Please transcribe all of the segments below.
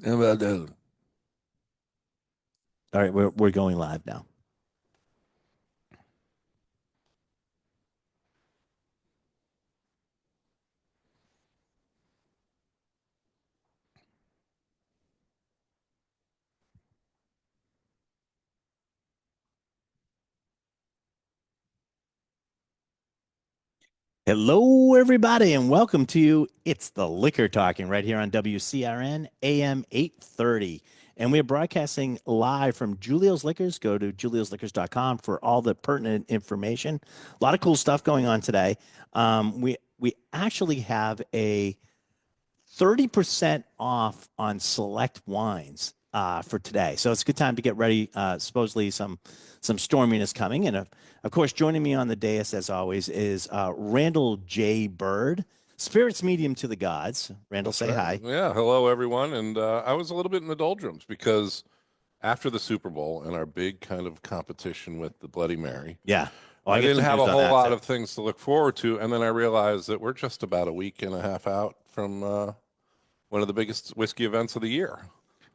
How about that? All right, we're going live now. Hello, everybody, and welcome to It's the Liquor Talking right here on WCRN AM 830. And we are broadcasting live from Julio's Liquors. Go to juliosliquors.com for all the pertinent information. A lot of cool stuff going on today. We actually have a 30% off on select wines for today. So it's a good time to get ready. Supposedly some storminess coming. And of course, joining me on the dais, as always, is Randall J. Bird, spirits medium to the gods. Randall, That's say right. hi. Yeah, hello everyone. And I was a little bit in the doldrums because after the Super Bowl and our big kind of competition with the Bloody Mary, Yeah. Oh, I I get didn't some have news a on whole that lot too. of things to look forward to. And then I realized that we're just about a week and a half out from one of the biggest whiskey events of the year.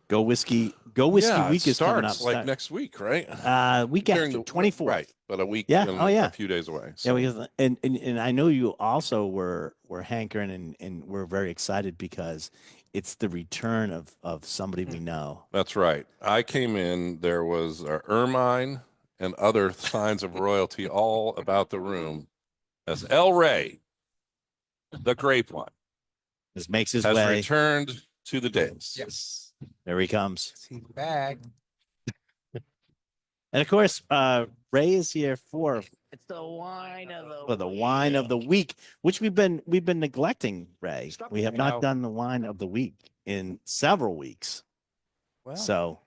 Go whiskey Yeah, it week is coming up. starts like next week, right? Week During after the 24th. right, but a week Yeah. Oh and a yeah. few days away. Yeah, So because and I know you also were hankering and we're very excited because it's the return of somebody we know. that's right. I came in, there was ermine and other signs of royalty all about the room as El Rey, the grape one, This makes his has way. returned to the days. Yes. There he comes. He's back. And of course, Ray is here for it's the wine of the wine of the week, which we've been neglecting, Ray. We have not done the wine of the week in several weeks. Well, So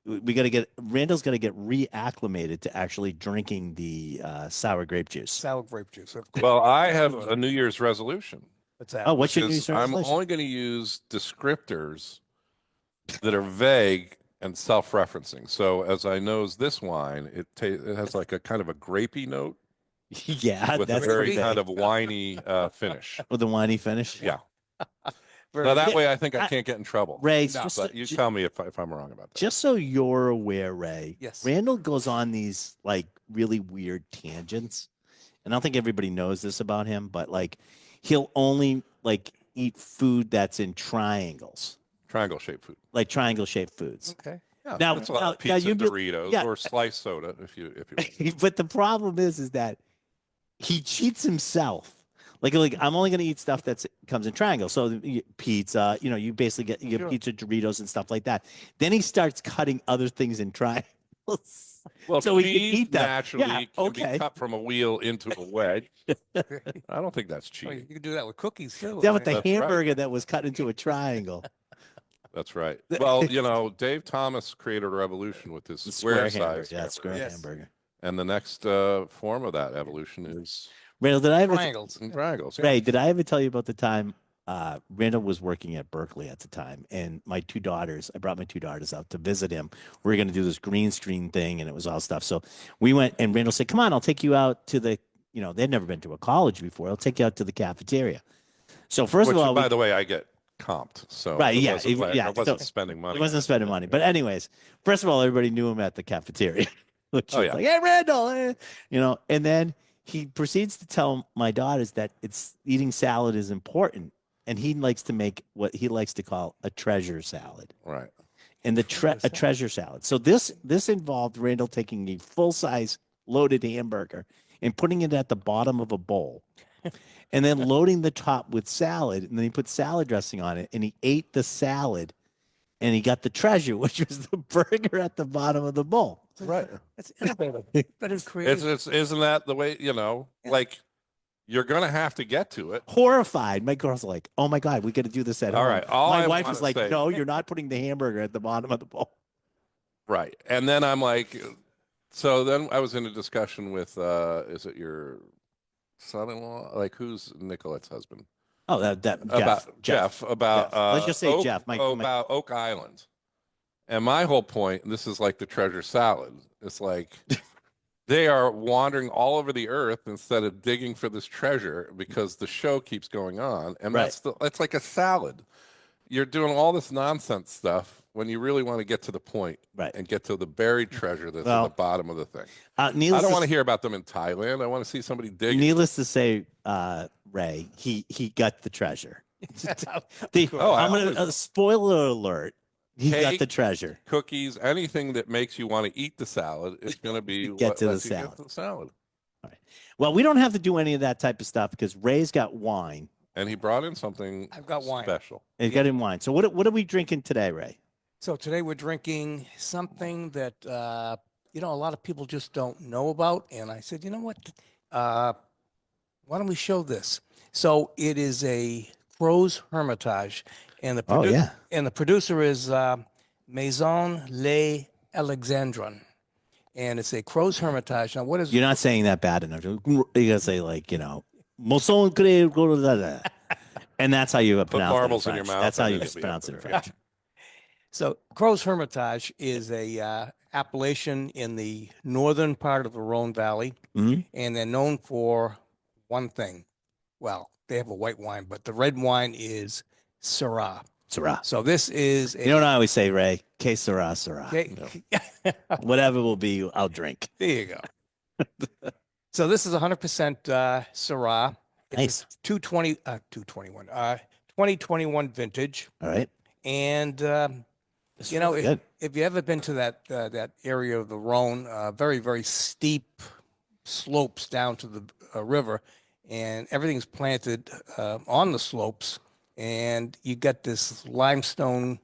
we got to get Randall's got to get reacclimated to actually drinking the sour grape juice. sour grape juice. Of course. Well, I have a New Year's resolution, What's that? Oh, what's which your New is Year's I'm resolution? only going to use descriptors that are vague and self-referencing. So as I knows this wine, it has like a kind of a grapey note Yeah, with a that's very pretty kind big. of winey finish. With the winey finish. Yeah. Very So that Yeah, way I think I I- can't get in trouble. Ray, No. just But you tell me if I'm wrong about that. just so you're aware, Ray, Yes. Randall goes on these like really weird tangents. And I don't think everybody knows this about him, but like he'll only like eat food that's in triangles, Triangle shaped food. like triangle shaped foods. Okay. Yeah, Now, that's a lot now, of pizza, you'd be, Doritos, yeah, or sliced soda if you but the problem is that he cheats himself. Like I'm only going to eat stuff that's comes in triangles. So pizza, you basically get you get Sure. pizza, Doritos, and stuff like that. Then he starts cutting other things in triangles. Well, So we can cheese eat them. naturally Yeah, can be okay. cut from a wheel into a wedge. I don't think that's Oh, you cheating. can do that with cookies too. Yeah, I with the mean, That's right. hamburger that was cut into a triangle. That's right. Well, Dave Thomas created a revolution with his The square hamburger. size Yeah, square Yes. hamburger. and the next form of that evolution is Randall, did I ever triangles. triangles. Yeah. Ray, did I ever tell you about the time Randall was working at Berkeley at the time, and I brought my two daughters out to visit him. We were going to do this green screen thing, and it was all stuff. So we went, and Randall said, "Come on, I'll take you out to they'd never been to a college before. I'll take you out to the cafeteria." So first Which, of all, by the way, I get comped, so right, it yeah, wasn't like yeah. I wasn't So spending he money. wasn't spending money, but anyways, first of all, everybody knew him at the cafeteria, which Oh was yeah, like, "Hey, Randall," and then he proceeds to tell my daughters that it's eating salad is important, and he likes to make what he likes to call a treasure salad, right. and a salad. treasure salad. So this involved Randall taking a full size loaded hamburger and putting it at the bottom of a bowl, and then loading the top with salad, and then he put salad dressing on it, and he ate the salad, and he got the treasure, which was the burger at the bottom of the bowl. Right. It's innovative. That is It's creative. isn't that the way, like you're gonna have to get to it. Horrified. My girl's like, "Oh my God, we got to do this at All home." right. All My I wife want was to like, say, "No, you're not putting the hamburger at the bottom of the bowl." right. And then I'm like, so then I was in a discussion with is it your son-in-law? Like who's Nicolette's husband? Oh, that About Jeff, about Let's just say Jeff. About Oak Island. And my whole point, and this is like the treasure salad. It's like they are wandering all over the earth instead of digging for this treasure because the show keeps going on. And Right. that's like a salad. you're doing all this nonsense stuff when you really want to get to the point Right. and get to the buried treasure that's Well, at the bottom of the thing. I Needless don't want to to hear about them in Thailand. I want to see somebody dig it. Needless to say, Ray, he got the treasure. Oh, I I'm gonna always- spoiler alert. He got Cake. the treasure. Cookies, anything that makes you want to eat the salad is going to be Get what to the lets you salad. get to the salad. Well, we don't have to do any of that type of stuff because Ray's got wine. And he brought in something I've got wine. special. He's got him wine. So what are we drinking today, Ray? So today we're drinking something that a lot of people just don't know about, and I said, you know what? Why don't we show this? So it is a Crow's Hermitage, and the producer is Maison Les Alexandrins, and it's a Crow's Hermitage. Now, what is You're not saying that bad enough. You gotta say Moson cree go to da. And that's how you pronounce marbles it in your French. mouth That's how and you it'll be pronounce up it in there. French. So Crow's Hermitage is a appellation in the northern part of the Rhone Valley, Mhm. and they're known for one thing. Well, they have a white wine, but the red wine is Syrah. Syrah. So this is a You know what I always say, Ray? Que sera, sera. okay. Whatever will be, I'll drink. There you go. So this is 100% Syrah. It's Nice. 2021 vintage. All right. And This you is know, really good. if you ever been to that area of the Rhone, very, very steep slopes down to the river, and everything's planted on the slopes, and you get this limestone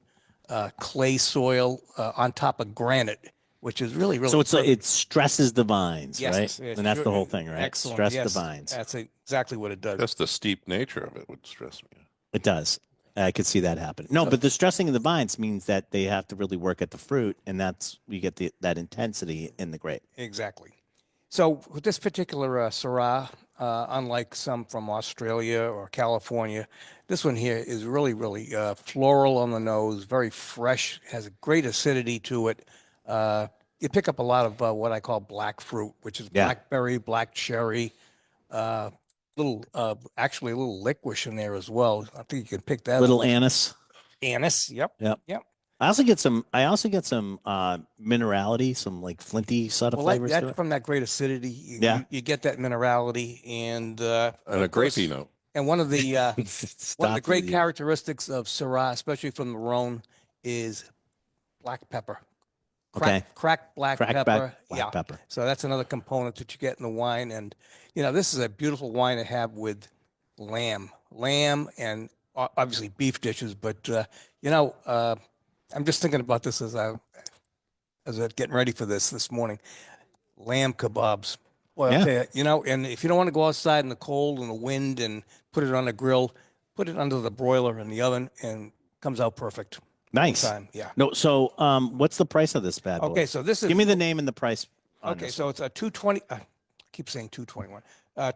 clay soil on top of granite, which is really, really So it's perfect. it stresses the vines, Yes, right? yes, And that's sure. the whole thing, right? Excellent. Stress Yes, the vines. That's exactly what it does. Just the steep nature of it would stress me. It does. I could see that happen. No, but the stressing of the vines means that they have to really work at the fruit, and that's you get that intensity in the grape. Exactly. So with this particular Syrah, unlike some from Australia or California, this one here is really, really floral on the nose, very fresh, has a great acidity to it. You pick up a lot of what I call black fruit, which is Yeah. blackberry, black cherry, actually a little licorice in there as well. I think you can pick that Little up. anise. Anise. Yep. Yep. Yep. I also get some minerality, some like flinty sort of Well, flavors to that's it. from that great acidity. Yeah. You get that minerality and And a of course- grapey note. And one of the one of the Stop great it. characteristics of Syrah, especially from the Rhone, is black pepper. Okay. Cracked black Crack pepper. back black pepper. So that's another component that you get in the wine. And, this is a beautiful wine to have with lamb and obviously beef dishes. But, I'm just thinking about this as I'm getting ready for this morning. Lamb kebabs. Well, Yeah. I'll tell you, and if you don't want to go outside in the cold and the wind and put it on the grill, put it under the broiler in the oven and comes out perfect. Nice. Time. Yeah. No, so what's the price of this bad boy? Okay, so this is Give me the name and the price. on okay. this So one. it's a 220. I keep saying 221.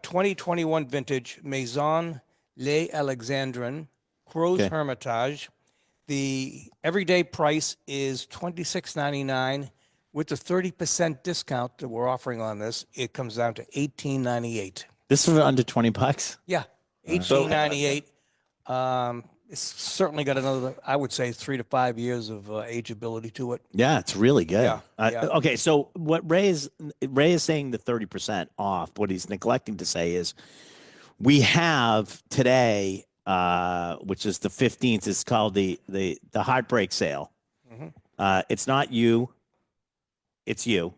2021 vintage Maison Les Alexandrins Crow's Okay. Hermitage. The everyday price is $26.99. With the 30% discount that we're offering on this, it comes down to $18.98. This is under $20. Yeah, $18.98. It's certainly got another, I would say, 3 to 5 years of ageability to it. Yeah, it's really good. Yeah, yeah. Okay, so what Ray is saying the 30% off. What he's neglecting to say is we have today, which is the 15th, is called the heartbreak sale. Mhm. It's not you, it's you.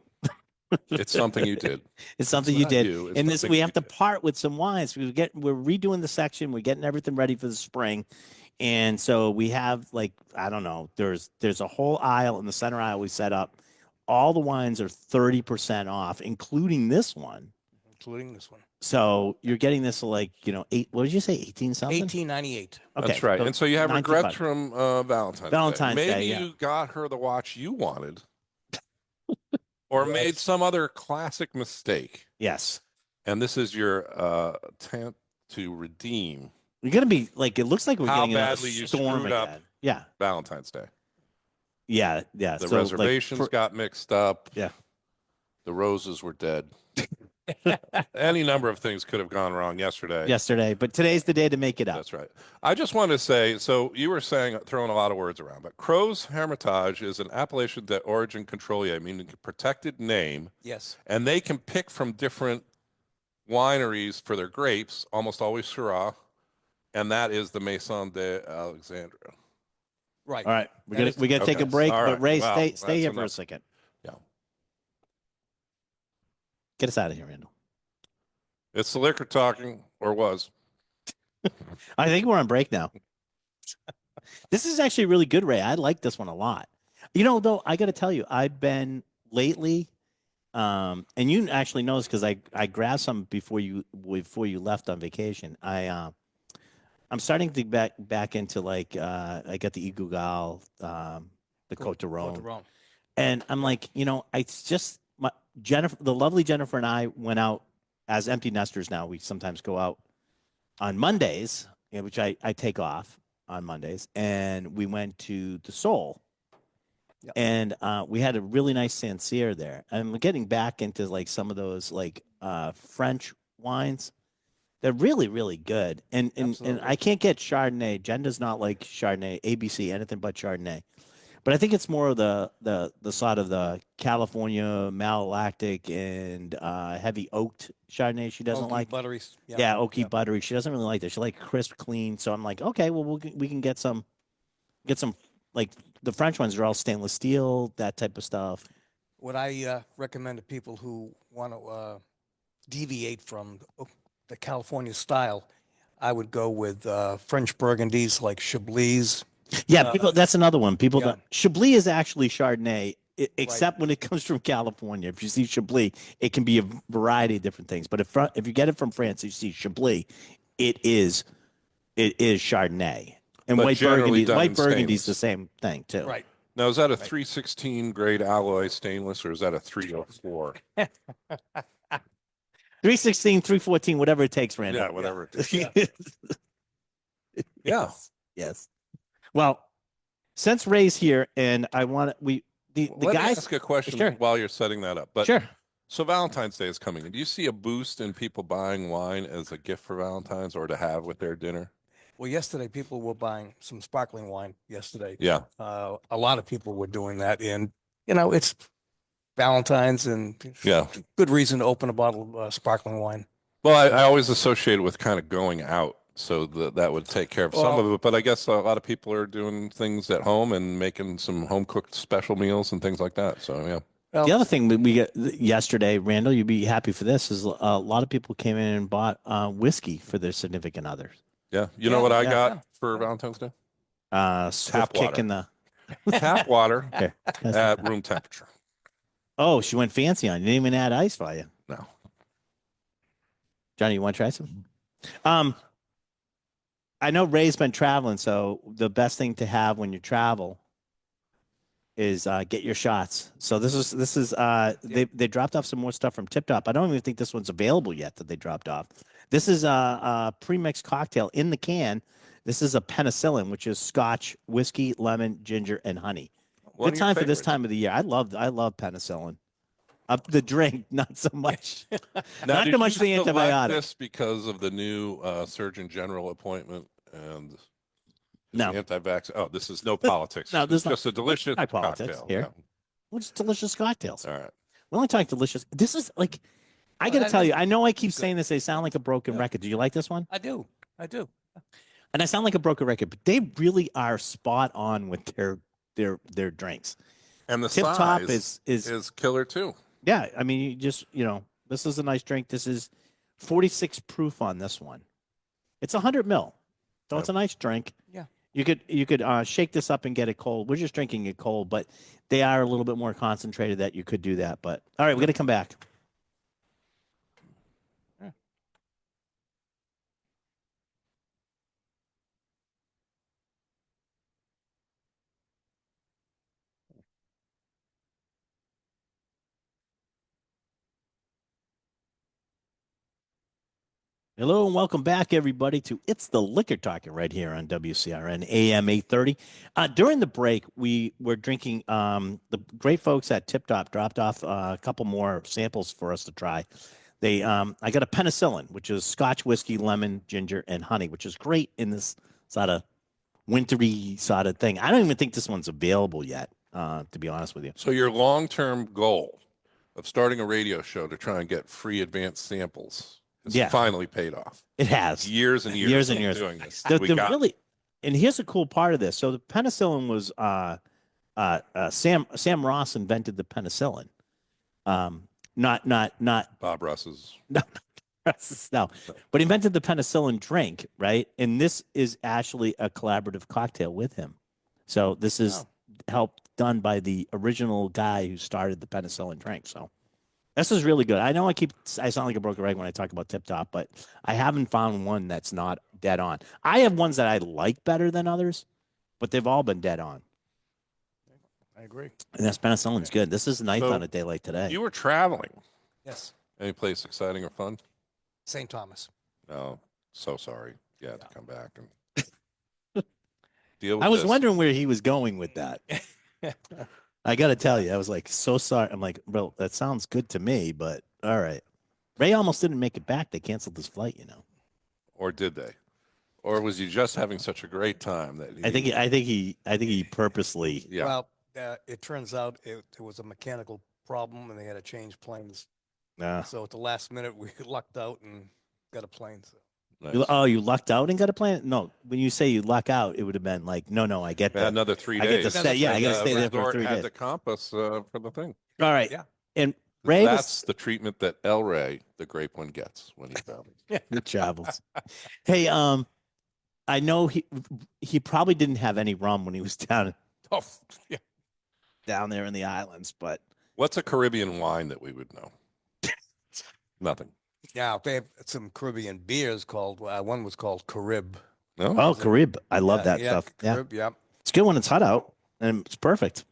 It's something you did. It's something It's you not did. you, it's And this something we you have to did. part with some wines. We're redoing the section. We're getting everything ready for the spring. And so we have I don't know, there's a whole aisle in the center aisle we set up. All the wines are 30% off, including this one. Including this one. So you're getting this what did you say, 18 something? $18.98. Okay, That's right. And so you have 19 regrets bucks. from Valentine's Valentine's Day. Day, Maybe yeah. you got her the watch you wanted or made some other classic mistake. Yes. And this is your attempt to redeem We're gonna be it looks like we're How getting another badly you storm screwed up. again. Yeah. Valentine's Day. Yeah. The So, reservations got mixed up. Yeah. The roses were dead. Any number of things could have gone wrong yesterday. yesterday, but today's the day to make it up. That's right. I just wanted to say, so you were saying, throwing a lot of words around, but Crow's Hermitage is an appellation d'origine contrôlée, meaning a protected name, Yes. and they can pick from different wineries for their grapes, almost always Syrah, and that is the Maison de Alexandria. Right. All right, we got to take okay. a break, All but right. Ray, Wow, stay that's here for a enough. second. Yeah. Get us out of here, Randall. It's the liquor talking, or was. I think we're on break now. This is actually really good, Ray. I like this one a lot. You know, though, I got to tell you, I've been lately, and you actually know this because I grabbed some before you left on vacation. I'm starting to get back into like I got the Igougal, the Cote de Rhone, and I'm like, you know, it's just Jennifer, the lovely Jennifer, and I went out as empty nesters. Now we sometimes go out on Mondays, which I take off on Mondays, and we went to the Soul. Yep. And we had a really nice Sancerre there. And we're getting back into like some of those like French wines. They're really, really good. And I can't get Chardonnay. Jen does not like Chardonnay, ABC, anything but Chardonnay. But I think it's more of the sort of the California malolactic and heavy oaked Chardonnay she doesn't like. Buttery. Yeah, oaky, buttery. She doesn't really like that. She like crisp, clean. So I'm like, okay, well, we can get some like the French ones are all stainless steel, that type of stuff. What I recommend to people who want to deviate from the California style, I would go with French Burgundies like Chablis. Yeah, people. That's another one. People yeah. don't. Chablis is actually Chardonnay, except when it comes from California. If you see Chablis, it can be a variety of different things. But if you get it from France, you see Chablis, it is Chardonnay. And But white generally Burgundy is stainless. the same thing too. Right. Now, is that a 316 grade alloy stainless, or is that a 304? 316, 314, whatever it takes, Randall. Yeah, whatever it takes. Yeah. Yes. Well, since Ray's here, and I want the Let me guys. ask a question Sure. while you're setting that up. But Sure. so Valentine's Day is coming. Do you see a boost in people buying wine as a gift for Valentine's or to have with their dinner? Well, yesterday people were buying some sparkling wine yesterday. Yeah. A lot of people were doing that. And, you know, it's Valentine's and Yeah. good reason to open a bottle of sparkling wine. Well, I always associate it with kind of going out. So that would take care of some of it. But I guess a lot of people are doing things at home and making some home cooked special meals and things like that. So, yeah. Well, The other thing we got yesterday, Randall, you'd be happy for this, is a lot of people came in and bought whiskey for their significant others. Yeah. You know what I Yeah. got for Valentine's Day? Swift kick water. in the Tap water okay. at room temperature. Oh, she went fancy on you. Didn't even add ice for you. No. Johnny, you want to try some? I know Ray's been traveling, so the best thing to have when you travel is get your shots. So this is they dropped off some more stuff from Tip Top. I don't even think this one's available yet that they dropped off. This is a pre-mixed cocktail in the can. This is a penicillin, which is Scotch, whiskey, lemon, ginger, and honey. Good time for this time of the year. I love penicillin. The drink, not so much. Now, Not did so much you the select antibiotic. this because of the new Surgeon General appointment and No. anti-vax. Oh, this is no politics. No, this It's is just a delicious not politics cocktail. here. Well, just delicious cocktails. Yeah. All right. We only talk delicious. This is like, I got to tell you, I know I keep saying this. They sound like a broken record. Do you like this one? I do. And I sound like a broken record, but they really are spot on with their drinks. And the Tip size Top is killer too. Yeah, I mean, you just, this is a nice drink. This is 46 proof on this one. It's 100 mil. So it's a nice drink. Yeah. You could shake this up and get it cold. We're just drinking it cold, but they are a little bit more concentrated that you could do that. But all right, we're going to come back. Hello and welcome back, everybody, to It's the Liquor Talking right here on WCRN AM 830. During the break, we were drinking. The great folks at Tip Top dropped off a couple more samples for us to try. I got a penicillin, which is Scotch whiskey, lemon, ginger, and honey, which is great in this sort of wintry sort of thing. I don't even think this one's available yet, to be honest with you. So your long-term goal of starting a radio show to try and get free advanced samples has Yeah. finally paid off. It has. Years and years, Years and of years. doing this. The, We the got really, and here's a cool part of this. So the penicillin was Sam Ross invented the penicillin. Not Bob Russ's. no, but he invented the penicillin drink, right? And this is actually a collaborative cocktail with him. So this is help done by the original guy who started the penicillin drink. So this is really good. I know I sound like a broken record when I talk about Tip Top, but I haven't found one that's not dead on. I have ones that I like better than others, but they've all been dead on. I agree. And this penicillin's good. This is nice So, on a day like today. You were traveling. Yes. Any place exciting or fun? St. Thomas. No. So sorry. You had to come back and deal with I was this. wondering where he was going with that. I got to tell you, I was like, so sorry. I'm like, bro, that sounds good to me, but all right. Ray almost didn't make it back. They canceled his flight, you know. Or did they? Or was he just having such a great time that I think he purposely. Yeah. Well, it turns out it was a mechanical problem and they had to change planes. So at the last minute, we lucked out and got a plane. So. Nice. You lucked out and got a plane? No, when you say you luck out, it would have been like, no, I get We had that. another 3 I days. get to stay. Yeah, I got to stay there for resort 3 had days. the compass for the thing. All right. Yeah. And Ray That's the treatment that El Ray, the grape one, gets when he travels. he travels. Hey, I know he probably didn't have any rum when he was down Oh, yeah. down there in the islands, but What's a Caribbean wine that we would know? Nothing. Yeah, they have some Caribbean beers called, one was called Carib. No. oh, Carib, I love that yeah, stuff. Yeah, Carib, yeah. it's good when it's hot out, and it's perfect.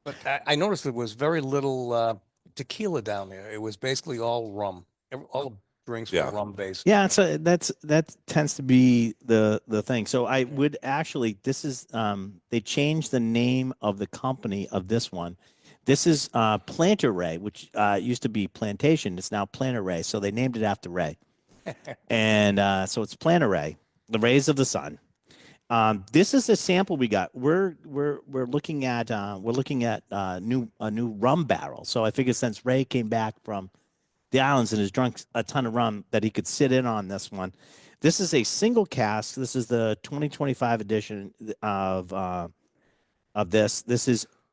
But I noticed there was very little tequila down there. It was basically all rum. All the drinks were Yeah. rum based. Yeah, so that tends to be the thing. So I would actually, this is they changed the name of the company of this one. This is Planter Ray, which used to be Plantation. It's now Planter Ray. So they named it after Ray, and so it's Planter Ray, the rays of the sun. This is a sample we got. We're looking at a new rum barrel. So I figured since Ray came back from the islands and has drunk a ton of rum, that he could sit in on this one. This is a single cask. This is the 2025 edition of this.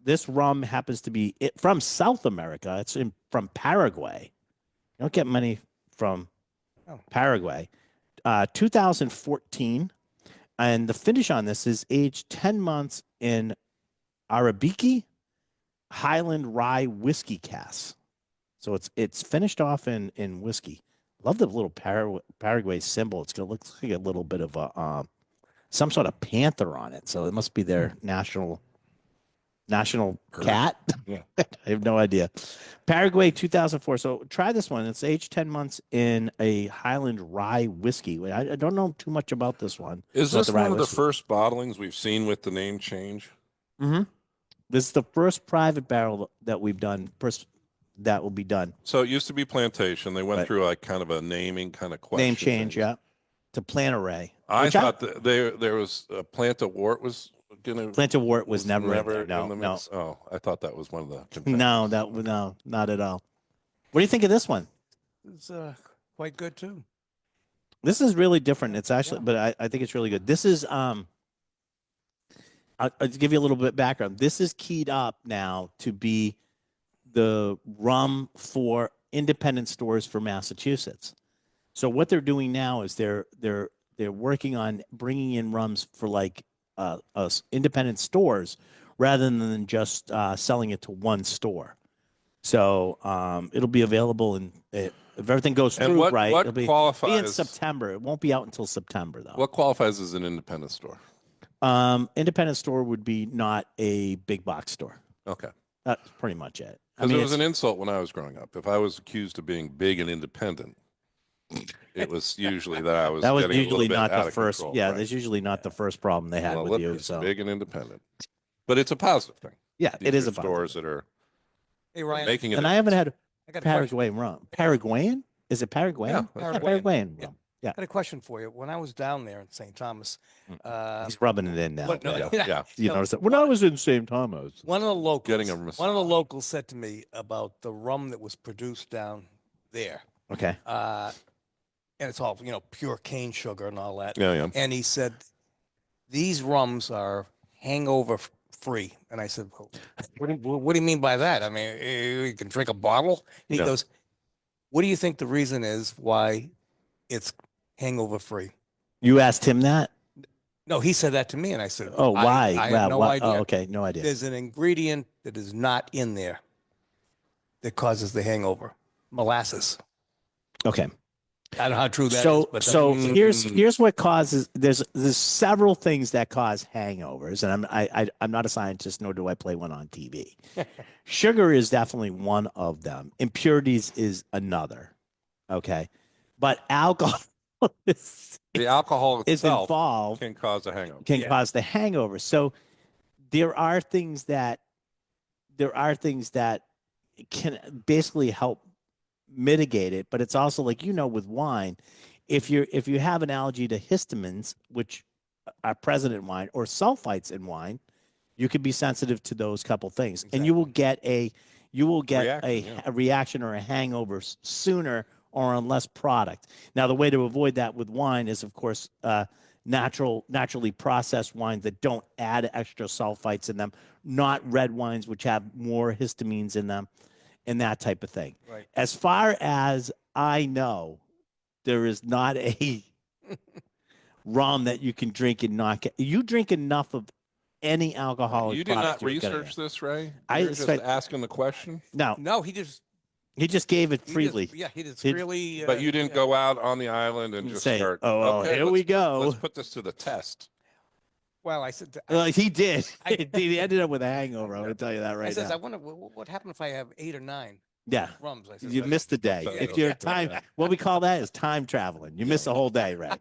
This rum happens to be from South America. It's from Paraguay. You don't get many from Paraguay. 2014. And the finish on this is aged 10 months in Arabica Highland Rye whiskey cask. So it's finished off in whiskey. Love the little Paraguay symbol. It's gonna look like a little bit of a some sort of panther on it. So it must be their national cat. Yeah. I have no idea. Paraguay 2004. So try this one. It's aged 10 months in a Highland Rye whiskey. I don't know too much about this one. Is about this the rye one of the whiskey. first bottlings we've seen with the name change? Mm-hmm. This is the first private barrel that we've done. That will be done. So it used to be Plantation. They went Right. through like kind of a naming kind of question. Name change, thing. yeah, to Planter Ray. I Which thought that there was a Planta Wart was gonna Planter Wart was never in there. in No, the no, mix. Oh, I thought that was one of the contenders. no, not at all. What do you think of this one? It's quite good too. This is really different. It's actually, but I think it's really good. This is I'll give you a little bit of background. This is keyed up now to be the rum for independent stores for Massachusetts. So what they're doing now is they're working on bringing in rums for like independent stores rather than just selling it to one store. So it'll be available if everything goes And through what right. It'll be in qualifies? September. It won't be out until September though. What qualifies as an independent store? Independent store would be not a big box store. Okay. That's pretty much it. Because it was an insult when I was growing up. If I was accused of being big and independent, it was usually that I was. that was getting a little usually bit not out the of first. control, Yeah, right? that's usually not the first problem they had Well, with you. Liquor's So big and independent, but it's a positive thing. yeah, These it is are a positive. stores that are Hey Ryan, making it. And I haven't had I got a question. Paraguay rum. Paraguayan? Is it Paraguayan? Yeah, Yeah, Paraguayan. Paraguayan Yeah. rum. Yeah. I had a question for you. When I was down there in St. Thomas, He's rubbing it in now. what- Pat. yeah. You notice that? When I was in St. Thomas. one of the locals, Getting a one of the locals said to me about the rum that was produced down there, Okay. and it's all pure cane sugar and all that. Yeah, yeah. And he said these rums are hangover free. And I said, well, what do you mean by that? I mean, you can drink a bottle. And he Yeah. goes, what do you think the reason is why it's hangover free? You asked him that? No, he said that to me, and I said, Oh, why? I Wow, have no why- idea. Oh, okay. No idea. There's an ingredient that is not in there that causes the hangover. Molasses. Okay. I don't know how true that is, So, but that's so what he said. here's what causes. There's several things that cause hangovers, and I'm not a scientist, nor do I play one on TV. Sugar is definitely one of them. Impurities is another. Okay, but alcohol is, The alcohol is itself involved can cause a hangover. can Yeah. cause the hangover. So there are things that can basically help mitigate it, but it's also like with wine, if you have an allergy to histamines, which are present in wine, or sulfites in wine, you could be sensitive to those couple things, and you will get a reaction or a hangover sooner or on less product. Now, the way to avoid that with wine is, of course, naturally processed wines that don't add extra sulfites in them, not red wines which have more histamines in them, and that type of thing. Right. As far as I know, there is not a rum that you can drink and not get. You drink enough of any alcoholic You did product, not you're gonna research get. this, Ray? I You're just spent- asking the question, No, No, he just he just gave it he just- freely. he just He- freely. but you didn't yeah. go out on the island and And just say, start. "Oh, well, okay, here we go." Let's put this to the test. Well, I said, He did. I- He ended up with a hangover. I'm going to tell you that I right says, now. I wonder what happened if I have 8 or 9 Yeah. rums. I said, You missed the day. Yeah. If you're time, what we call that is time traveling. You miss a whole day, right?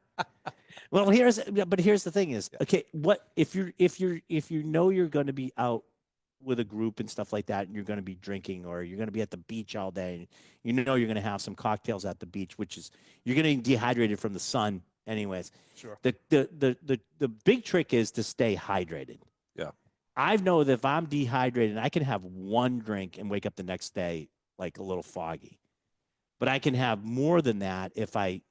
Well, here's the thing is, okay, what if you know you're going to be out with a group and stuff like that, and you're going to be drinking, or you're going to be at the beach all day, and you know you're going to have some cocktails at the beach, which is you're getting dehydrated from the sun, anyways. Sure. The big trick is to stay hydrated. Yeah. I know that if I'm dehydrated, I can have one drink and wake up the next day like a little foggy. But I can have more than that if I'm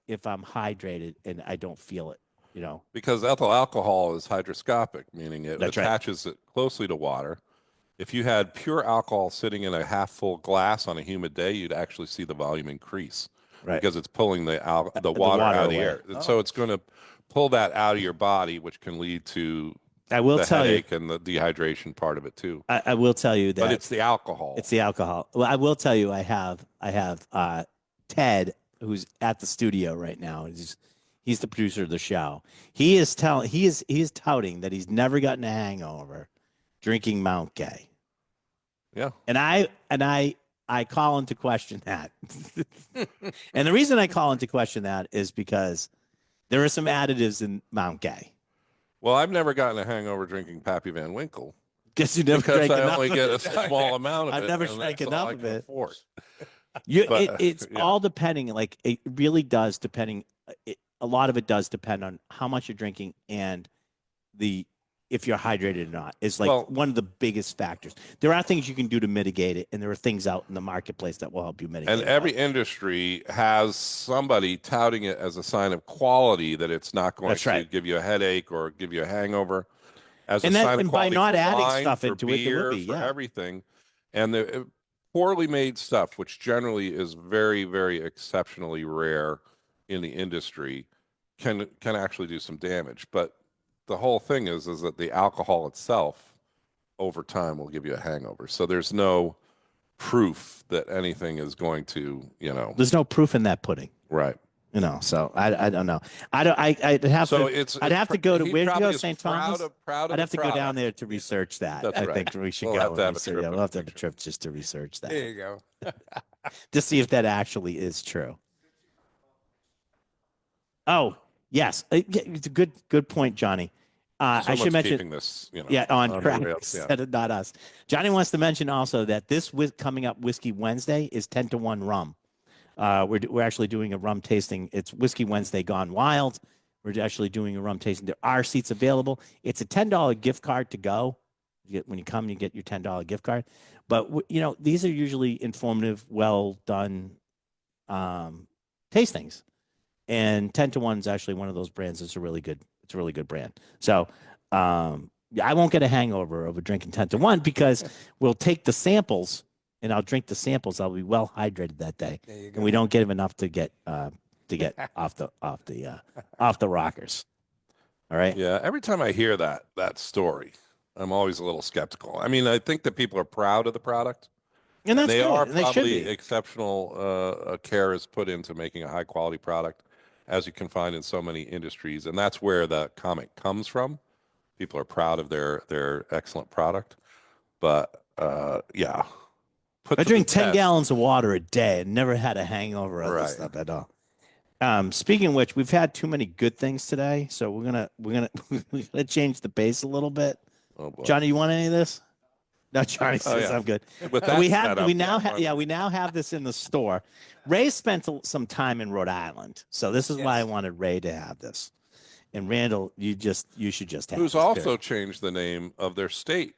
hydrated and I don't feel it, Because ethyl alcohol is hydroscopic, meaning it That's right. attaches it closely to water. If you had pure alcohol sitting in a half full glass on a humid day, you'd actually see the volume increase because it's pulling the water out of the away. air. And so it's going to pull that out of your body, which can lead to I will the tell you. headache and the dehydration part of it too. I will tell you that But it's the alcohol. it's the alcohol. Well, I will tell you, I have Ted, who's at the studio right now. He's the producer of the show. He is touting that he's never gotten a hangover drinking Mount Gay. Yeah. And I call into question that. And the reason I call into question that is because there are some additives in Mount Gay. Well, I've never gotten a hangover drinking Pappy Van Winkle Guess you never because drank I enough only of get it. a small amount of I've it. never and drank that's all enough I of can it. afford. It, But, it's yeah. all depending. Like it really does depending. A lot of it does depend on how much you're drinking and if you're hydrated or not. Is like Well- one of the biggest factors. There are things you can do to mitigate it, and there are things out in the marketplace that will help you mitigate. And it. every industry has somebody touting it as a sign of quality that it's not going That's to right. give you a headache or give you a hangover. As And a that- sign of and by quality not for adding wine, stuff for into it, there will beer, be, for yeah. everything, and the poorly made stuff, which generally is very, very exceptionally rare in the industry, can actually do some damage. But the whole thing is that the alcohol itself over time will give you a hangover. So there's no proof that anything is going to, There's no proof in that pudding. right. So I don't know. I'd have So to. it's I'd have to go to he where'd you probably go, is St. proud Thomas? of I'd have the to go down product. there to research that. That's I right. think we should We'll go. have to have a research- trip yeah, in we'll the have to have a future. trip just to research that, There you go. to see if that actually is true. Oh yes, it's a good point, Johnny. I should Someone's mention. keeping this, Yeah, on the track, rails, yeah. said it, not us. Johnny wants to mention also that this coming up Whiskey Wednesday is 10-1 rum. We're actually doing a rum tasting. It's Whiskey Wednesday Gone Wild. We're actually doing a rum tasting. There are seats available. It's a $10 gift card to go. When you come, you get your $10 gift card. But these are usually informative, well done tastings. And 10 to 1 is actually one of those brands. It's a really good brand. So I won't get a hangover over drinking 10 to 1 because we'll take the samples and I'll drink the samples. I'll be well hydrated that day, and we don't get enough to get off the rockers. All right. Yeah. Every time I hear that story, I'm always a little skeptical. I mean, I think that people are proud of the product. And that's they good, are and they should probably be. exceptional care is put into making a high quality product, as you can find in so many industries, and that's where the comment comes from. People are proud of their excellent product, but yeah, I drink 10 gallons of water a day and never had a hangover of this stuff at all. Speaking of which, we've had too many good things today, so we're gonna change the pace a little bit. Oh boy. Johnny, you want any of this? No, Johnny says I'm good. With that we now have this in the store. Ray spent some time in Rhode Island, so this is why I wanted Ray to have this. And Randall, you should just have. Who's this also changed the name of their state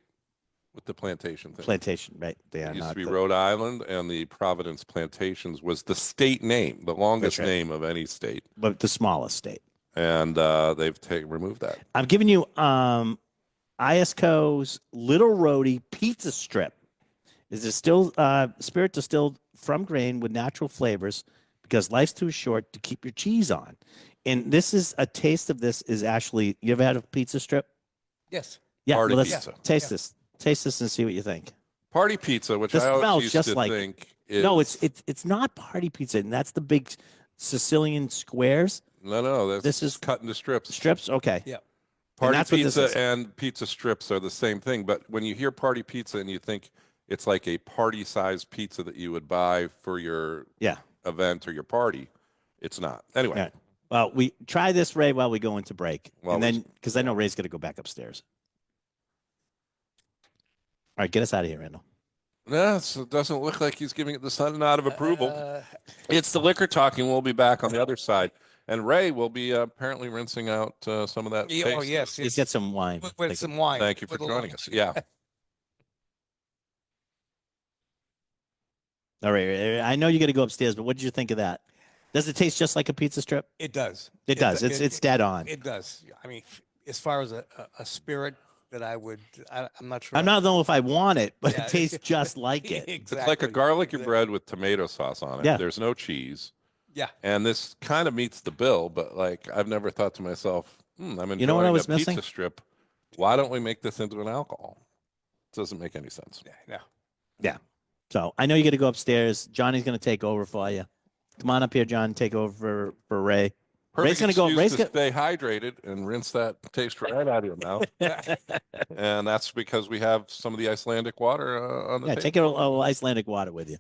with the plantation thing. Plantation, right? It used to be Rhode Island, and the Providence Plantations was the state name, the longest name of any state, but the smallest state. And they've removed that. I'm giving you ISCO's Little Roadie Pizza Strip. Is still spirit distilled from grain with natural flavors because life's too short to keep your cheese on. And this is a taste of this is actually, you ever had a pizza strip? Yes. Yeah. Party let's pizza. taste this. Taste this and see what you think. Party pizza, which This I always smells used just to like think is... No, it's not party pizza, and that's the big Sicilian squares. No, this is cut into strips. Strips, okay. Yeah. Party pizza and pizza strips are the same thing, but when you hear party pizza and you think it's like a party-sized pizza that you would buy for your event or your party, it's not. Anyway. Yeah. Well, we try this, Ray, while we go into break, and then because I know Ray's going to go back upstairs. All right, get us out of here, Randall. Yes, it doesn't look like he's giving it the nod of approval. It's the liquor talking. We'll be back on the other side. And Ray will be apparently rinsing out some of that. Oh, yes. He's got some wine. With some wine. Thank you for joining us. Yeah. All right. I know you got to go upstairs, but what did you think of that? Does it taste just like a pizza strip? It does. It does. It's dead on. It does. I mean, as far as a spirit that I'm not sure. I don't know if I want it, but it tastes just like it. Exactly. It's like a garlic bread with tomato sauce on it. Yeah. There's no cheese. Yeah. And this kind of meets the bill, but like I've never thought to myself, I'm enjoying what I was a pizza missing? strip. Why don't we make this into an alcohol? It doesn't make any sense. Yeah. So I know you got to go upstairs. Johnny's going to take over for you. Come on up here, John. Take over for Ray. Perfect Ray's going to go. Ray's to stay hydrated and rinse that taste right out of your mouth. And that's because we have some of the Icelandic water on the table. Take a little Icelandic water with you.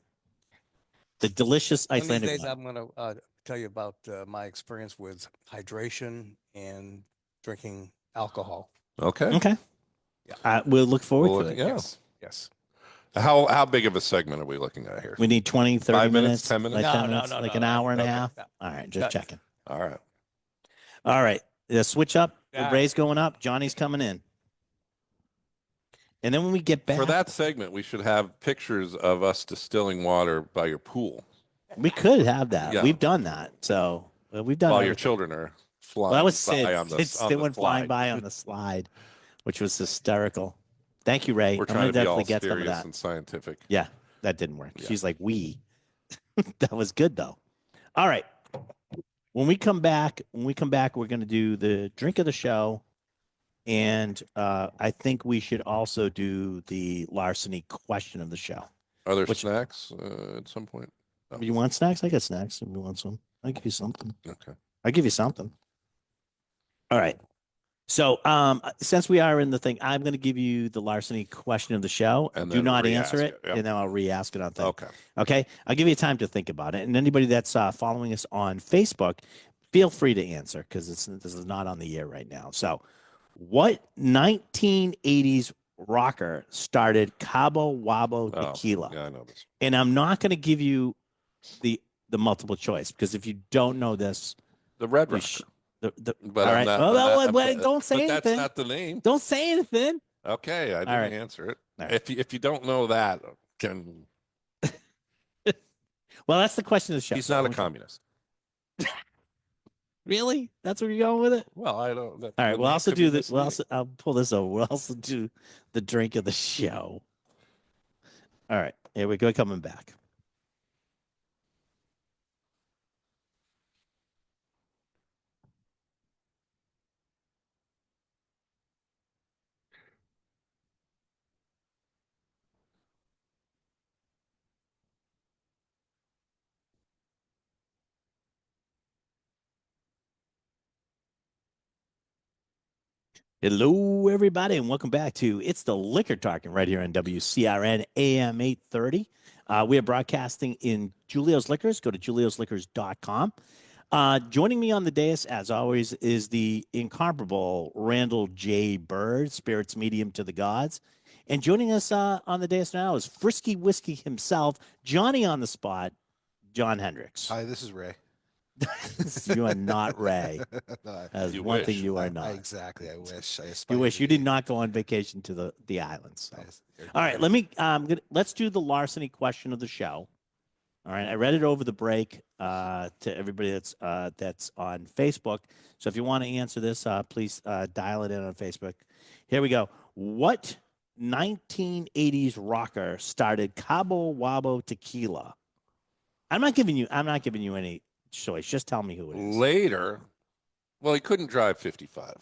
The delicious One of these Icelandic days, water. I'm going to tell you about my experience with hydration and drinking alcohol. Okay. Okay. Yeah. We'll look forward to it. Yeah. Yes. How big of a segment are we looking at here? We need 20, 30 5 minutes, minutes. 10 minutes? Like No, 10 no, minutes, no, like no, an no. hour and a Okay. half. No. All right. Just checking. All right. All right. The switch up. Yeah. Ray's going up. Johnny's coming in. And then when we get back. For that segment, we should have pictures of us distilling water by your pool We could have that. Yeah. We've done that. So we've done while everything. your children are flying Well, that was by Sid. on the, Sid on the went flying slide. by on the slide, which was hysterical. Thank you, Ray. We're I'm trying gonna to be all definitely get some of serious that. and scientific. Yeah, that didn't work. Yeah. She's like, we. That was good though. All right. When we come back, we're going to do the drink of the show. And I think we should also do the larceny question of the show. Are there snacks at some point? Oh. You want snacks? I got snacks if you want some. I'll give you something. Okay. I'll give you something. All right. So since we are in the thing, I'm going to give you the larceny question of the show. And do then not re-ask answer it. it, Yep. and then I'll re-ask it on thing. Okay. Okay. I'll give you time to think about it. And anybody that's following us on Facebook, feel free to answer because this is not on the air right now. So what 1980s rocker started Cabo Wabo Tequila? Yeah, I know this. And I'm not going to give you the the multiple choice, because if you don't know this, The Red you Rocker. all I'm right. not, Well, I'm not- well, I'm- don't say but anything. that's not the name. Don't say anything. Okay, I All didn't right. answer it. All right. If you don't know that, then Well, that's the question of the show. he's not a communist. Really? That's where you're going with it? Well, I don't. That, All right. the We'll name also could be do this. We'll misleading. also, I'll pull this over. We'll also do the drink of the show. All right. Here we go. Coming back. Hello, everybody, and welcome back to It's the Liquor Talking right here on WCRN AM 830. We are broadcasting in Julio's Liquors. Go to juliosliquors.com. Joining me on the dais, as always, is the incomparable Randall J. Bird, spirits medium to the gods. And joining us on the dais now is Frisky Whiskey himself, Johnny on the spot, John Hendricks. Hi, this is Ray. You are not Ray. No, That's You one thing wish. you are not. exactly. I wish. I You aspire wish to you be. did not go on vacation to the islands. So. You're All right, right. let's do the larceny question of the show. All right, I read it over the break to everybody that's on Facebook. So if you want to answer this, please dial it in on Facebook. Here we go. What 1980s rocker started Cabo Wabo Tequila? I'm not giving you any choice. Just tell me who it is. Later, well, he couldn't drive 55.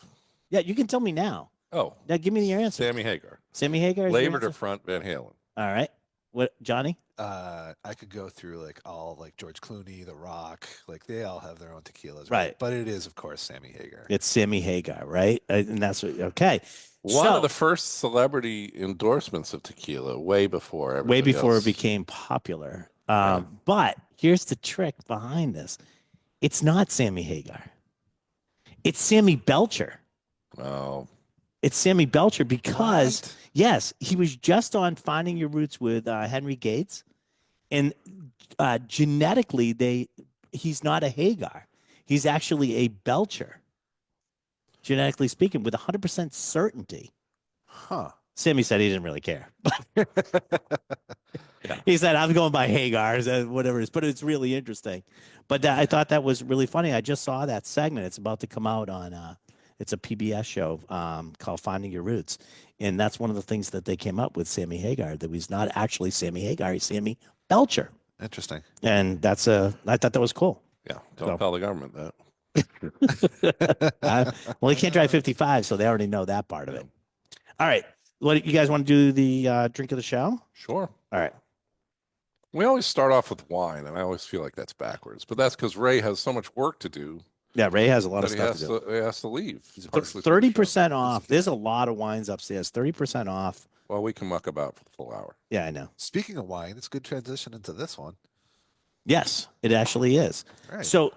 Yeah, you can tell me now. Oh, Now give me your answer. Sammy Hagar. Sammy Hagar. Is your Labor to answer? front, Van Halen. All right. What, Johnny? I could go through like all like George Clooney, The Rock, like they all have their own tequilas, Right. But it is, of course, Sammy Hagar. It's Sammy Hagar, right? And that's what. Okay. One So- of the first celebrity endorsements of tequila, way before way everybody before else. it became popular. Right. But here's the trick behind this: it's not Sammy Hagar. It's Sammy Belcher. Oh, It's Sammy Belcher because What? yes, he was just on Finding Your Roots with Henry Gates, and genetically he's not a Hagar. He's actually a Belcher. Genetically speaking, with 100% certainty. Huh. Sammy said he didn't really care. He said, I'm going by Hagar's, whatever it is, but it's really interesting. But I thought that was really funny. I just saw that segment. It's about to come out on, it's a PBS show called Finding Your Roots. And that's one of the things that they came up with Sammy Hagar, that he's not actually Sammy Hagar, he's Sammy Belcher. Interesting. And I thought that was cool. yeah. Don't So- tell the government that. Well, he can't drive 55, so they already know that part of it. All right. What you guys want to do the drink of the show? Sure. All right. We always start off with wine, and I always feel like that's backwards. But that's because Ray has so much work to do Yeah, Ray has a lot of that he stuff has to do. he has to leave. He's partially 30% off. There's a lot of wines upstairs. 30% off. Well, we can muck about for the full hour. Yeah, I know. Speaking of wine, it's a good transition into this one. Yes, it actually is. All right. So,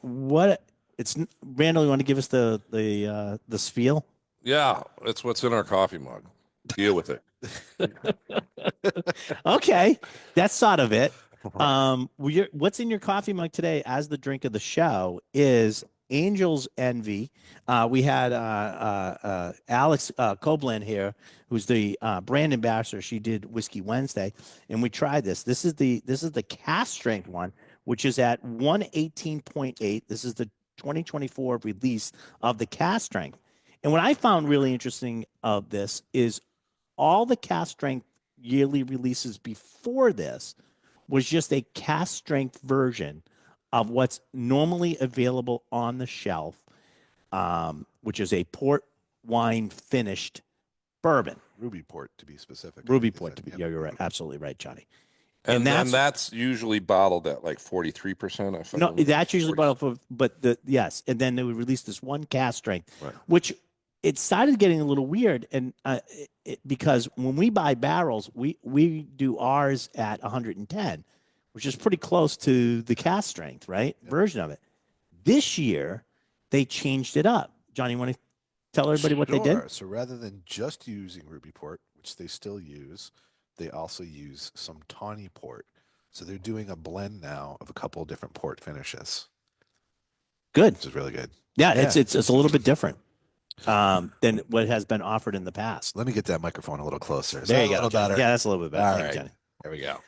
what? It's Randall. You want to give us the spiel? Yeah, it's what's in our coffee mug. Deal with it. Okay, that's sort of it. What's in your coffee mug today as the drink of the show is Angel's Envy. We had Alex Koblan here, who's the brand ambassador. She did Whiskey Wednesday, and we tried this. This is the cast strength one, which is at 118.8. This is the 2024 release of the cast strength. And what I found really interesting of this is all the cast strength yearly releases before this was just a cast strength version of what's normally available on the shelf, which is a port wine finished bourbon. Ruby Port, to be specific. Ruby Is Port. that- To be, yep. yeah, you're right. Absolutely right, Johnny. And And that's usually bottled at like 43%. No, that's usually 40. bottled for, but yes, and then they would release this one cast strength, Right. which it started getting a little weird, and because when we buy barrels, we do ours at 110, which is pretty close to the cast strength, right? Yep. Version of it. This year, they changed it up. Johnny, you want to tell everybody what they did? Sure. So rather than just using Ruby Port, which they still use, they also use some Tawny Port. So they're doing a blend now of a couple of different port finishes, Good. which is really good. Yeah, Yeah. it's a little bit different than what has been offered in the past. Let me get that microphone a little closer. Is There that you a go. little Jenny. better? Yeah, that's a little bit better. All Thank you, right. Jenny. There we go.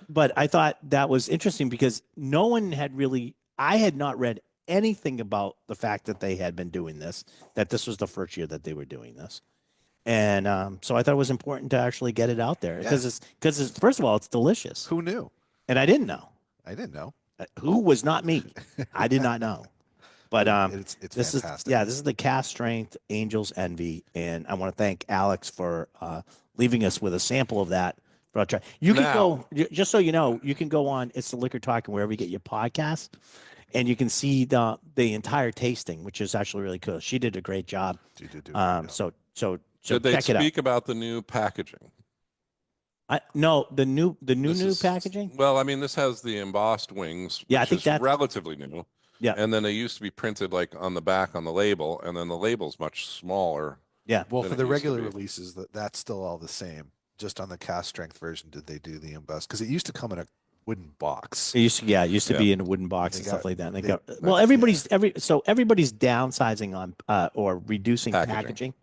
But I thought that was interesting because no one had really. I had not read anything about the fact that they had been doing this. That this was the first year that they were doing this, and so I thought it was important to actually get it out there because it's first of all it's delicious, Who knew? and I didn't know. I didn't know. Who was not me. I did not know. But It's this fantastic. this is the Cast Strength Angels Envy, and I want to thank Alex for leaving us with a sample of that. For a try. You can go just so you know, you can go on It's the Liquor Talking wherever you get your podcast, and you can see the entire tasting, which is actually really cool. She did a great job. So Did they check it out. speak about the new packaging? No, the new This is- packaging. Well, I mean, this has the embossed wings, Yeah, I which think is that's- relatively new. Yeah. And then they used to be printed like on the back on the label, and then the label's much smaller. Yeah. Well, than for it the used to regular be. releases, that's still all the same. Just on the cast strength version, did they do the emboss? Because it used to come in a wooden box. It used to, it used to Yeah. be in a wooden box They and stuff got- like that. And they they- got that's- well, everybody's downsizing on or reducing Packaging. packaging.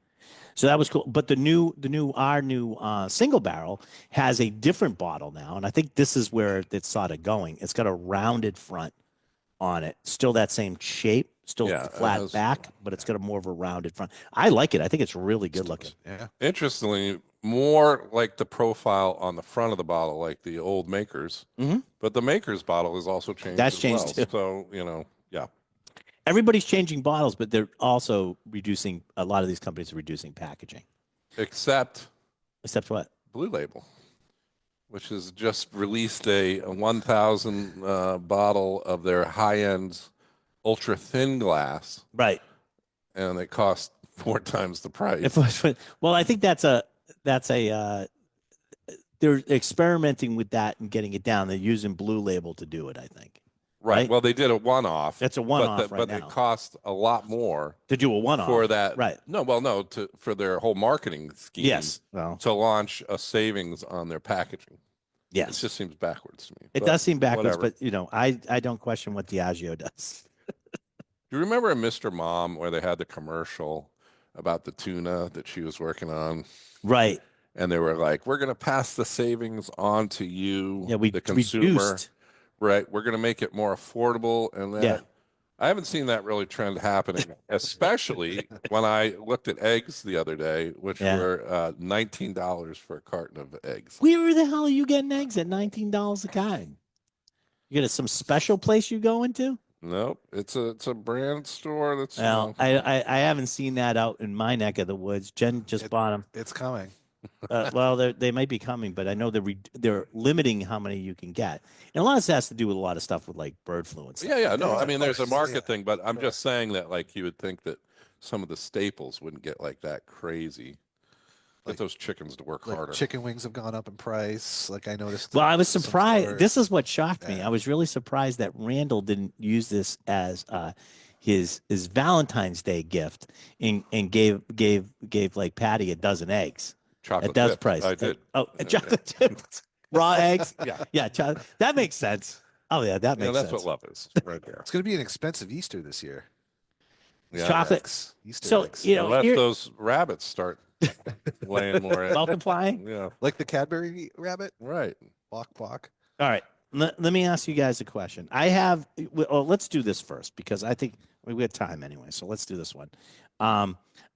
So that was cool. But our new single barrel has a different bottle now, and I think this is where it's sort of going. It's got a rounded front on it, still that same shape, still Yeah, it flat has- back, but it's got a more of a rounded front. I like it. I think it's really good looking. Yeah. Interestingly, more like the profile on the front of the bottle, like the old makers. Mhm. But the maker's bottle is also changed. That's as changed well. too. So yeah. Everybody's changing bottles, but they're also reducing. A lot of these companies are reducing packaging. Except Except what? Blue Label, which has just released a 1,000 bottle of their high-end ultra thin glass, Right. and it costs 4 times the price. Well, I think that's a they're experimenting with that and getting it down. They're using Blue Label to do it, I think. right? Well, they did a one-off. That's a one-off right but now. it cost a lot more To do a one-off for that. right? No, for their whole marketing scheme. Yes. Well, To launch a savings on their packaging. yes. It just seems backwards to me. It but does seem backwards, whatever. but I don't question what Diageo does. Do you remember in Mr. Mom where they had the commercial about the tuna that she was working on? Right. And they were like, we're going to pass the savings on to you, Yeah, we the consumer. reduced. Right. We're going to make it more affordable. And that, Yeah. I haven't seen that really trend happening, especially when I looked at eggs the other day, which Yeah. were $19 for a carton of eggs. Where the hell are you getting eggs at $19 a carton? You get some special place you go into? Nope. It's a brand store that's Well, I haven't seen that out in my neck of the woods. Jen just bought them. It's coming. Well, they might be coming, but I know they're limiting how many you can get, and a lot of this has to do with a lot of stuff with like bird flu and stuff. Yeah. No, Yeah, I mean, there's a of course, market yeah, thing, but I'm sure. just saying that like you would think that some of the staples wouldn't get like that crazy. Get Like- those chickens to work Like harder. chicken wings have gone up in price. Like I noticed. Well, I was some surprised. stores. This is what shocked me. Yeah. I was really surprised that Randall didn't use this as his Valentine's Day gift and gave like Patty a dozen eggs. Chocolate At Dev's dipped. price. I did. Chocolate dipped raw eggs. Yeah. Yeah, that makes sense. Oh yeah, that makes That's sense. what love is right there. It's going to be an expensive Easter this year. Yeah. Chocolate. Eggs. Easter So eggs. you know, Unless here- those rabbits start laying more eggs. multiplying. Yeah. Like the Cadbury rabbit. Right. Block. All right. Let me ask you guys a question. I have. Well, let's do this first because I think we have time anyway. So let's do this one.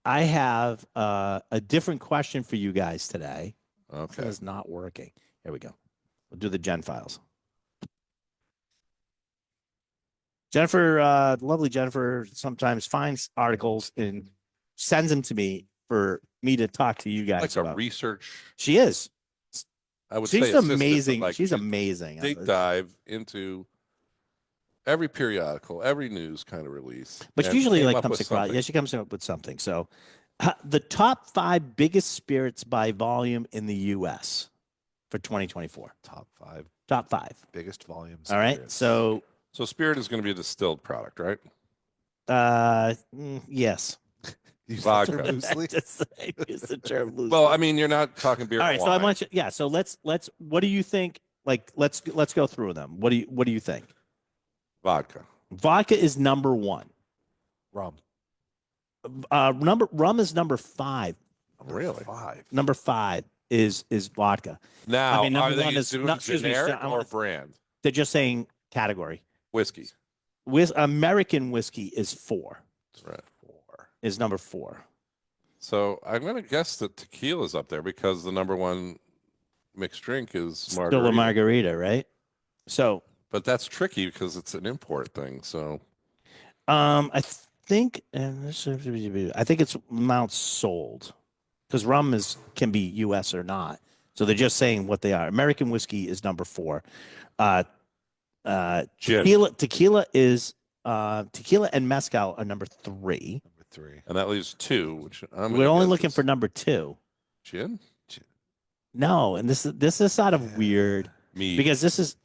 I have a different question for you guys today. Okay. It's not working. Here we go. We'll do the Gen files. Jennifer, lovely Jennifer, sometimes finds articles and sends them to me for me to talk to you guys Like a about. research. She is. I would say She's assistant, but amazing. like She's to amazing. Deep dive into every periodical, every news kind of release. But she and usually came like up comes with across. something. Yeah, she comes up with something. So, the top 5 biggest spirits by volume in the U.S. for 2024. Top 5 Top 5. biggest volumes. All right. spirits. So, So spirit is going to be a distilled product, right? yes. Use vodka. that term loosely. Just use the term loosely. Well, I mean, you're not talking beer. all right. and So I wine. want you. Yeah. So let's. What do you think? Like let's go through them. What do you think? Vodka. Vodka is number 1. Rum. Rum is number 5. Really? 5. Number 5 is vodka. Now, I mean, number are they 1 is doing not, excuse me, generic I or want- brand? they're just saying category. Whiskey. With American whiskey is 4. Right. 4. Is number 4. So I'm going to guess that tequila's up there because the number 1 mixed drink is Still margarita. a margarita, right? So, But that's tricky because it's an import thing. So I think, I think it's amounts sold, because rum can be U.S. or not. So they're just saying what they are. American whiskey is number 4. Gin. Tequila is tequila and mezcal are number 3. Number 3. and that leaves 2, which I'm We're gonna only guess looking is for number 2. gin. No, and this is sort of Yeah. weird Me. because this is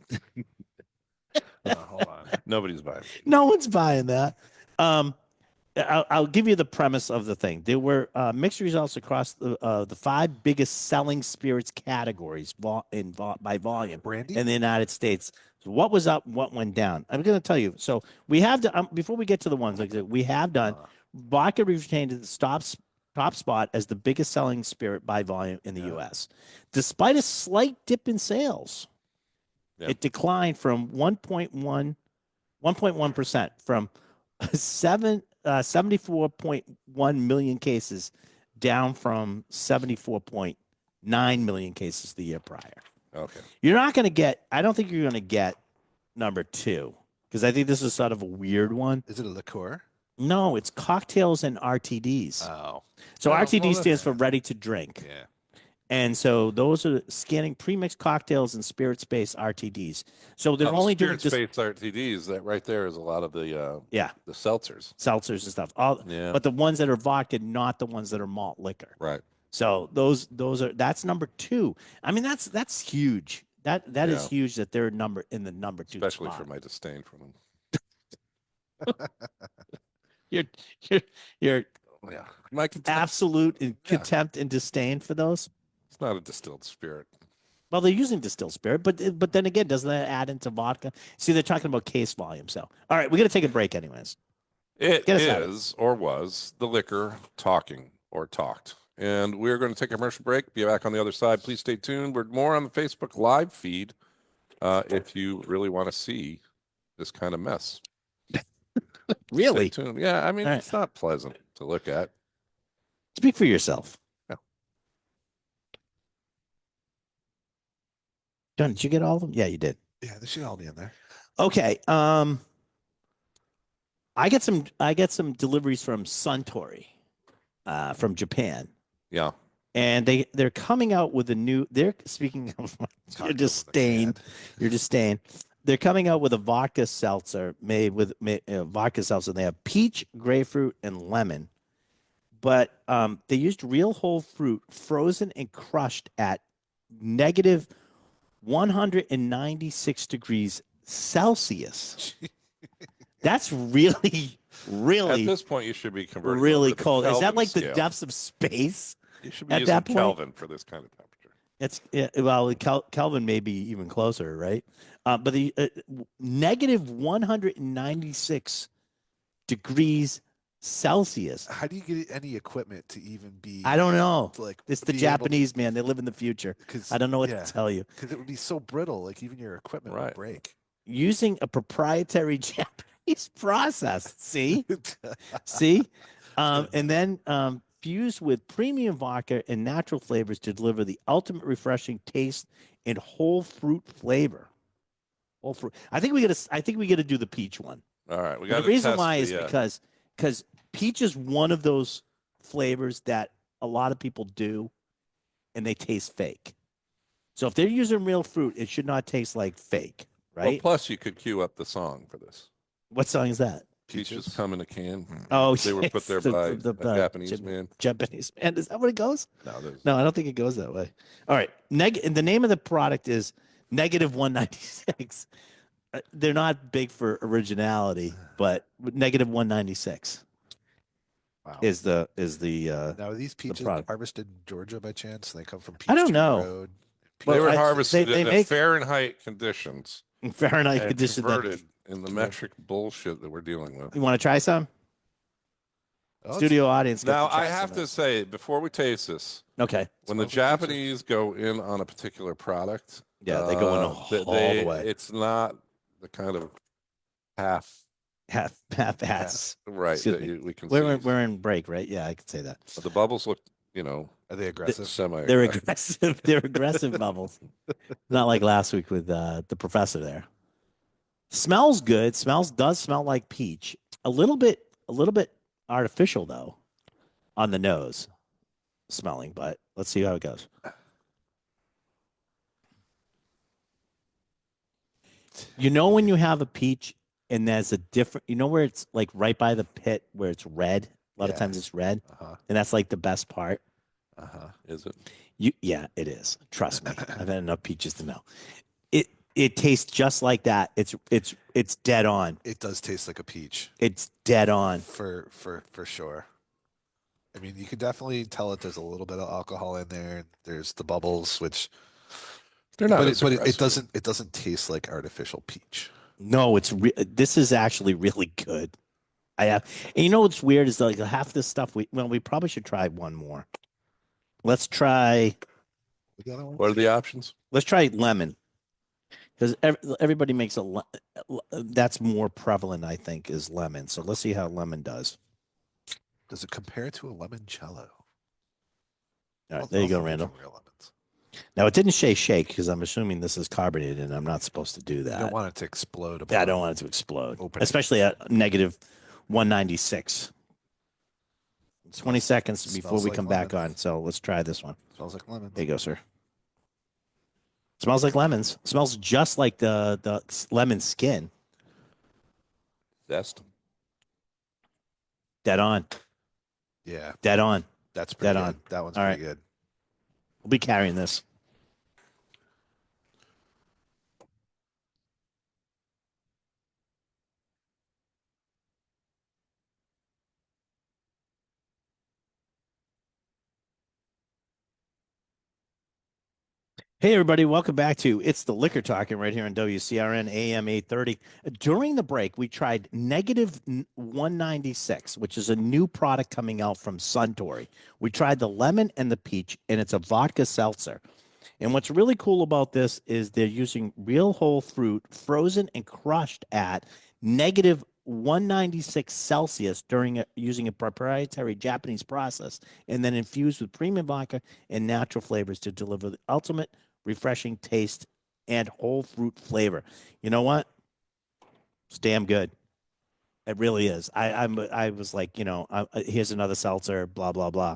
Hold on. Nobody's buying. no one's buying that. I'll give you the premise of the thing. There were mixed results across the 5 biggest selling spirits categories by volume Brandy? in the United States. So what was up? What went down? I'm going to tell you. So we have to before we get to the ones like that, we have done vodka retained the top spot as the biggest selling spirit by volume in the U.S. Despite a slight dip in sales, it declined from 1.1% from 74.1 million cases down from 74.9 million cases the year prior. Okay. You're not going to get, I don't think you're going to get number 2, because I think this is sort of a weird one. Is it a liqueur? No, it's cocktails and RTDs. Oh. So well, RTD stands that's- for ready to drink. Yeah. And so those are scanning premixed cocktails and spirits-based RTDs. So they're only doing spirit-based RTDs. That right there is a lot of the the seltzers. seltzers and stuff. Yeah. But the ones that are vodka, not the ones that are malt liquor. Right. So that's number 2. I mean, that's huge. That is huge that they're in the number 2 Especially spot. for my disdain for them. You're Yeah. My contempt. absolute in contempt and disdain for those. It's not a distilled spirit. Well, they're using distilled spirit, but then again, doesn't that add into vodka? See, they're talking about case volume. So, all right, we're gonna take a break, anyways. It Get us out of is or was the liquor talking or talked. And we're going to take a commercial break. Be back on the other side. Please stay tuned. We're more on the Facebook live feed if you really want to see this kind of mess. Really? Stay tuned. Yeah, I mean, All right. it's not pleasant to look at. Speak for yourself. Yeah. John, did you get all of them? Yeah, you did. Yeah, they should all be in there. Okay. I get some deliveries from Suntory, from Japan, Yeah. and they're coming out with a new. They're speaking of your Cocktail with a disdain. can. Your disdain. They're coming out with a vodka seltzer made with vodka seltzer. They have peach, grapefruit, and lemon, but they used real whole fruit, frozen and crushed at negative 196 degrees Celsius. That's really, At really, this point, you should be converting. really over to the cold. Is that Kelvin like the scale. depths of space? You should be at using that point? Kelvin for this kind of temperature. Well, Kelvin may be even closer, right? But the negative 196 degrees Celsius. How do you get any equipment to even be? I don't know. Like It's the be able- Japanese, man. They live in the future. 'cause- I don't know what yeah, to tell you. because it would be so brittle. Like even your equipment Right. would break. Using a proprietary Japanese process. See? See? And then fused with premium vodka and natural flavors to deliver the ultimate refreshing taste and whole fruit flavor. Whole fruit. I think we gotta do the peach one. All right. We And got the reason why is because peach is one of those flavors that a lot of people do, and they taste fake. So if they're using real fruit, it should not taste like fake, Well, right? plus, you could cue up the song for this. What song is that? Peaches come in a can. Oh, They were put there yes, by the a Japanese man. Japanese man. Is that what it goes? No, there's No, I don't think it goes that way. All right. And the name of the product is negative 196. They're not big for originality, but negative 196 Wow. is the Now are these peaches product. harvested in Georgia by chance? They come from I don't Peachtree know. Road, They were I- harvested they in make Fahrenheit conditions Fahrenheit and condition. converted in the metric bullshit that we're dealing with. You want to try some? Oh, Studio audience. Gets Now, try I have some to of say, before we taste this, it. Okay. when the Smells like pizza. Japanese go in on a particular product, Yeah, they go in all the way. It's not the kind of half Half ass. right Excuse that me. we can We're see. we're in break, right? Yeah, I could say that. The bubbles look, Are they aggressive? semi. They're aggressive. They're aggressive bubbles. Not like last week with the professor there. Smells good. Does smell like peach. A little bit artificial though on the nose smelling, but let's see how it goes. You know when you have a peach and there's a different, where it's like right by the pit where it's red. A lot of times it's red, Uh-huh. and that's like the best part. Uh-huh. Is it? Yeah, it is. Trust me, I've had enough peaches to know. It tastes just like that. It's dead on. It does taste like a peach It's dead on. for sure. I mean, you can definitely tell that there's a little bit of alcohol in there. There's the bubbles, which They're not. but as it aggressive. doesn't taste like artificial peach. No, this is actually really good. And you know what's weird is like half this stuff we probably should try one more. Let's try The other ones? What are the options? lemon. Because everybody makes that's more prevalent, I think, is lemon. So let's see how lemon does. Does it compare to a limoncello? All right, there you go, Also Randall. making real lemons. Now it didn't say shake because I'm assuming this is carbonated, and I'm not supposed to do You that. don't want it to explode. Yeah, I don't want it to explode, Opening. especially at negative 196. 20 seconds before Smells we like come back lemon. on. So let's try this one. Smells like lemon. There you go, sir. Smells like lemons. Smells just like the lemon skin. Zest. Dead on. Yeah, Dead on. that's pretty Dead good. on. That one's All pretty right. good. We'll be carrying this. Hey, everybody. Welcome back to It's the Liquor Talking right here on WCRN AM 830. During the break, we tried negative 196, which is a new product coming out from Suntory. We tried the lemon and the peach, and it's a vodka seltzer. And what's really cool about this is they're using real whole fruit, frozen and crushed at negative 196 Celsius using a proprietary Japanese process, and then infused with premium vodka and natural flavors to deliver the ultimate refreshing taste and whole fruit flavor. You know what? It's damn good. It really is. I was like, here's another seltzer, blah blah blah.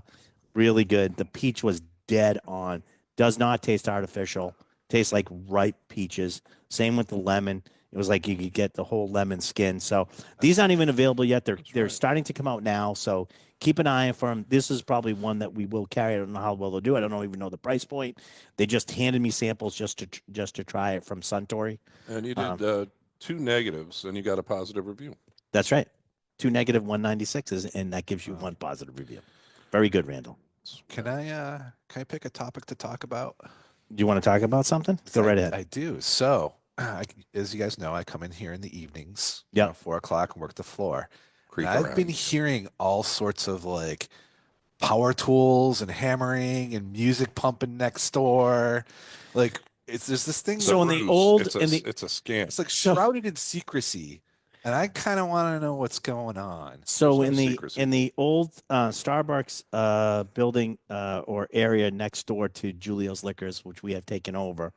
Really good. The peach was dead on. Does not taste artificial. Tastes like ripe peaches. Same with the lemon. It was like you could get the whole lemon skin. So these aren't even available yet. They're starting to come out now. So keep an eye for them. This is probably one that we will carry. I don't know how well they'll do. I don't even know the price point. They just handed me samples just to try it from Suntory. And you did 2 negatives, and you got a positive review. That's right. 2 negative 196s, and that gives you 1 positive review. Very good, Randall. Can I pick a topic to talk about? Do you want to talk about something? Go right ahead. I do. So, as you guys know, I come in here in the evenings, Yep. 4 o'clock, and work the floor. Creep And I've around. been hearing all sorts of like power tools and hammering and music pumping next door. Like there's this thing. So in It's a the ruse. old- it's a, in the- it's a scam. It's like So- shrouded in secrecy, and I kind of want to know what's going on. So There's no in the secrecy. in the old Starbucks building or area next door to Julio's Liquors, which we have taken over,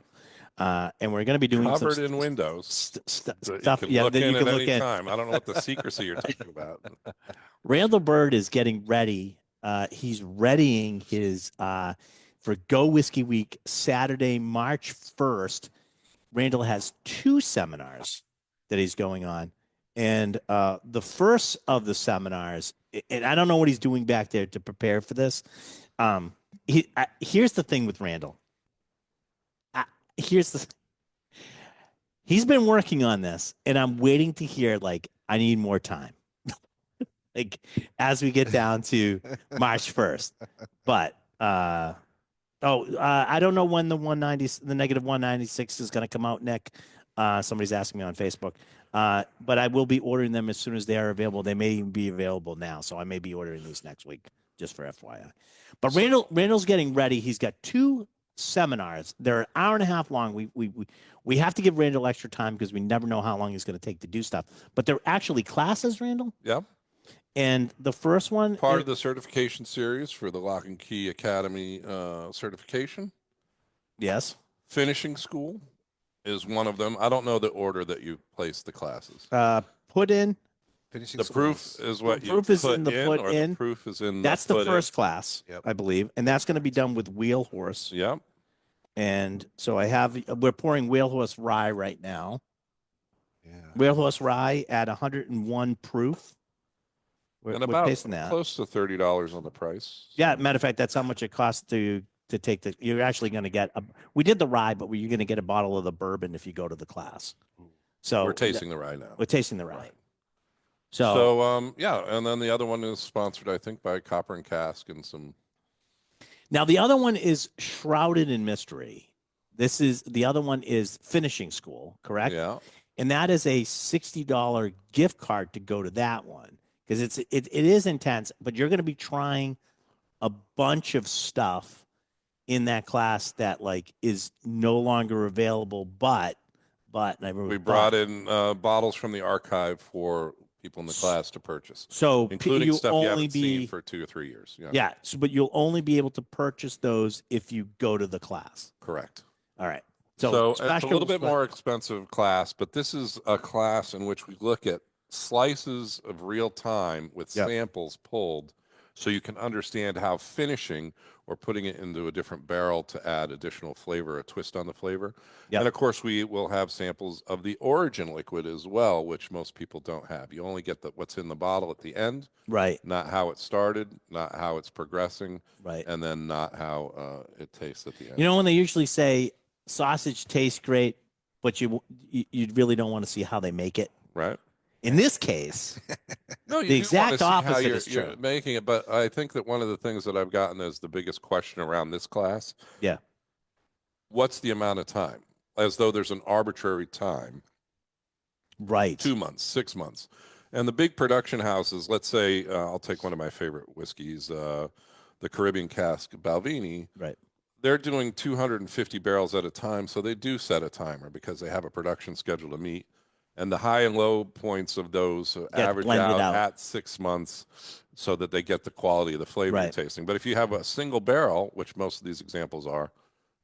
and we're going to be doing Covered some in windows. stuff. So you can Yeah, look that in you can at look any in. time. I don't know what the secrecy you're talking about. Randall Bird is getting ready. He's readying his for Go Whiskey Week Saturday, March 1st. Randall has 2 seminars that he's going on. And the first of the seminars, and I don't know what he's doing back there to prepare for this. Here's the thing with Randall. He's been working on this, and I'm waiting to hear, like, I need more time. Like, as we get down to March 1st. But Oh, I don't know when the negative 196 is going to come out, Nick. Somebody's asking me on Facebook. But I will be ordering them as soon as they are available. They may even be available now, so I may be ordering these next week, just for FYI. But Randall's getting ready. He's got 2 seminars. They're an hour and a half long. We have to give Randall extra time because we never know how long he's going to take to do stuff. But they're actually classes, Randall. Yeah. And the first one, Part of the certification series for the Lock and Key Academy certification. Yes. Finishing school is one of them. I don't know the order that you placed the classes. Put in. Finishing The proof is what you proof is put in the put or in. the proof is in That's the the put first class, Yep. I believe, and that's going to be done with wheel horse. in. Yeah. And so we're pouring wheel horse rye right now. Yeah. Wheel horse rye at 101 proof. We're about tasting that. close to $30 on the price. Yeah, matter of fact, that's how much it costs to take the. You're actually going to get we did the rye, but you're going to get a bottle of the bourbon if you go to the class. So We're tasting the rye now. We're tasting the rye. Right. So yeah, and then the other one is sponsored, I think, by Copper and Cask and some. now the other one is shrouded in mystery. The other one is finishing school, correct? Yeah. And that is a $60 gift card to go to that one because it is intense, but you're going to be trying a bunch of stuff in that class that like is no longer available. But We brought in bottles from the archive for people in the class to purchase, so including you'll stuff you only haven't seen for 2 or 3 years. Yeah. yeah. So, but you'll only be able to purchase those if you go to the class. Correct. All right. So it's a special- little bit more expensive class, but this is a class in which we look at slices of real time with Yep. samples pulled so you can understand how finishing or putting it into a different barrel to add additional flavor, a twist on the flavor. Yep. And of course, we will have samples of the origin liquid as well, which most people don't have. You only get what's in the bottle at the end, Right. not how it started, not how it's progressing, Right. and then not how it tastes at the end. You know when they usually say sausage tastes great, but you really don't want to see how they make it. Right? In this case, No, you The do wanna exact see how opposite you're, is you're true. making it, but I think that one of the things that I've gotten as the biggest question around this class, Yeah. what's the amount of time? As though there's an arbitrary time, right. 2 months, 6 months. And the big production houses, let's say, I'll take one of my favorite whiskeys, the Caribbean Cask Balvenie. Right. They're doing 250 barrels at a time, so they do set a timer because they have a production schedule to meet. And the high and low points of those average blended out out. at 6 months so that they get the quality of the flavor Right. you're tasting. But if you have a single barrel, which most of these examples are,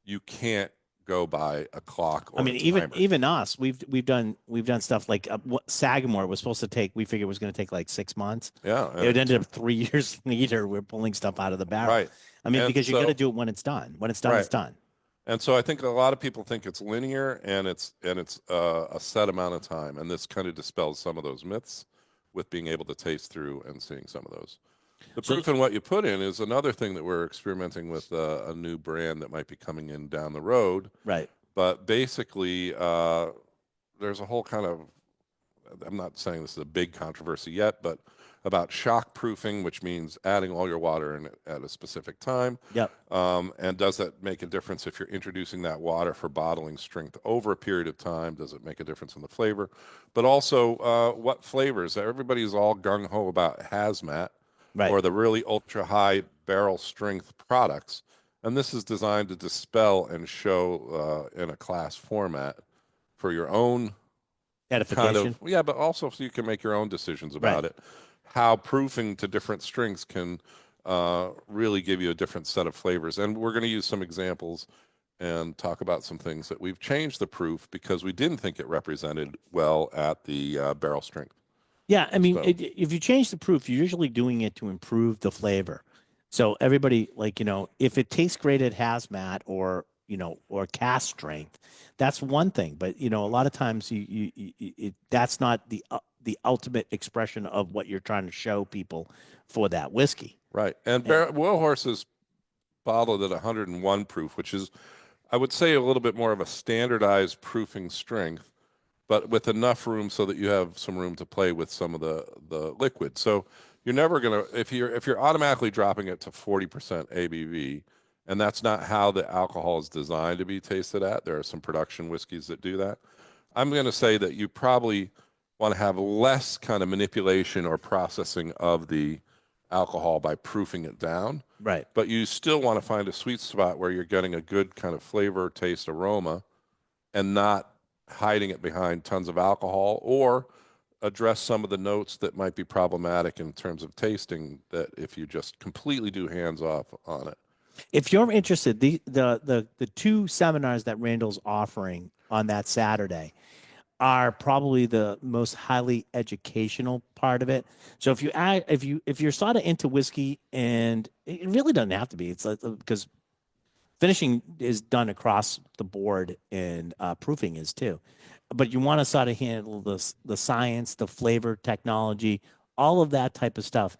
you can't go by a clock or I mean, a timer. even us, we've done stuff like Sagamore was supposed to take. We figured it was going to take like 6 months. Yeah. and It ended up 3 years later. We're pulling stuff out of the barrel. Right. I mean, And because you so- got to do it when it's done. When it's done, Right. it's done. And so I think a lot of people think it's linear and it's a set amount of time. And this kind of dispels some of those myths with being able to taste through and seeing some of those. The So- proof in what you put in is another thing that we're experimenting with a new brand that might be coming in down the road. Right. But basically, there's a whole kind of, I'm not saying this is a big controversy yet, but about shock proofing, which means adding all your water in at a specific time. Yep. And does that make a difference if you're introducing that water for bottling strength over a period of time? Does it make a difference in the flavor? But also, what flavors? Everybody's all gung-ho about hazmat Right. or the really ultra-high barrel strength products. And this is designed to dispel and show in a class format for your own Edification. kind of, yeah, but also so you can make your own decisions about it. How proofing to different strengths can really give you a different set of flavors. And we're going to use some examples and talk about some things that we've changed the proof because we didn't think it represented well at the barrel strength. Yeah, I mean, So- if you change the proof, you're usually doing it to improve the flavor. So everybody, like, if it tastes great at hazmat or cast strength, that's one thing. But a lot of times that's not the ultimate expression of what you're trying to show people for that whiskey. Right. And Will Horse is bottled at 101 proof, which is, I would say, a little bit more of a standardized proofing strength, but with enough room so that you have some room to play with some of the liquid. So you're never going to, if you're automatically dropping it to 40% ABV And that's not how the alcohol is designed to be tasted at. There are some production whiskeys that do that. I'm going to say that you probably want to have less kind of manipulation or processing of the alcohol by proofing it down. Right. But you still want to find a sweet spot where you're getting a good kind of flavor, taste, aroma, and not hiding it behind tons of alcohol, or address some of the notes that might be problematic in terms of tasting that if you just completely do hands off on it. If you're interested, the two seminars that Randall's offering on that Saturday are probably the most highly educational part of it. So if you're sort of into whiskey, and it really doesn't have to be, it's like, because finishing is done across the board, and proofing is too. But you want to sort of handle the science, the flavor, technology, all of that type of stuff.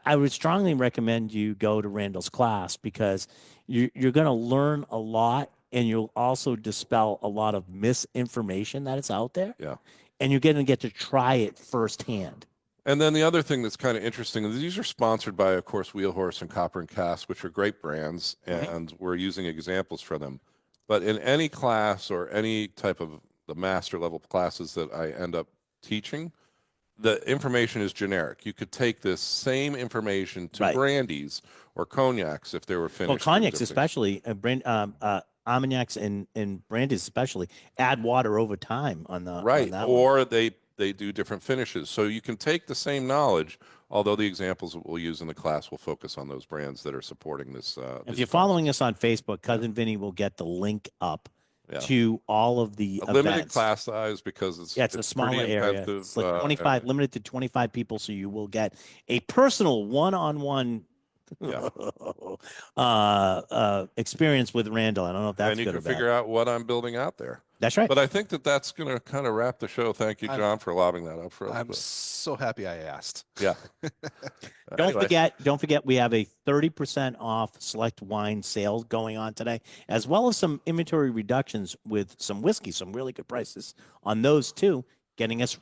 I would strongly recommend you go to Randall's class, because you're going to learn a lot, and you'll also dispel a lot of misinformation that is out there. Yeah. And you're going to get to try it firsthand. And then the other thing that's kind of interesting is these are sponsored by, of course, Wheelhorse and Copper and Cask, which are great brands, and we're using examples for them. But in any class or any type of the master level classes that I end up teaching, the information is generic. You could take this same information to Right. brandies or cognacs if they were finished. Well, cognacs existing. especially, armagnacs and brandies especially, add water over time on the Right. on that one. Or they do different finishes. So you can take the same knowledge, although the examples that we'll use in the class will focus on those brands that are supporting this. If you're following us on Facebook, Cousin Vinny will get the link up Yeah. to all of the a limited events. class size because Yeah, it's a pretty smaller area. intensive, It's like 25, limited to 25 people, so you will get a personal one-on-one Yeah. experience with Randall. I don't know if that's and you good can or bad. figure out what I'm building out there. That's right. But I think that that's going to kind of wrap the show. Thank you, John, for lobbing that up for us. I'm so happy I asked. Yeah. Don't Anyway. forget, we have a 30% off select wine sale going on today, as well as some inventory reductions with some whiskey, some really good prices on those too, getting us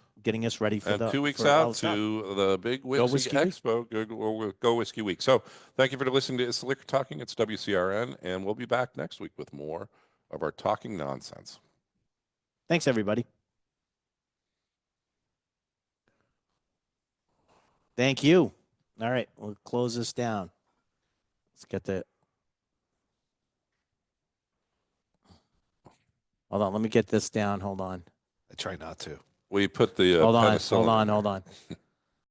ready for And 2 weeks out to the big Whiskey Whiskey Week. Expo, Go Whiskey Week. So thank you for listening to It's the Liquor Talking. It's WCRN, and we'll be back next week with more of our talking nonsense. Thanks, everybody. Thank you. All right, we'll close this down. Let's get the. Hold on, let me get this down. Hold on. I try not to. We put the Hold on. penicillin in there. Hold on.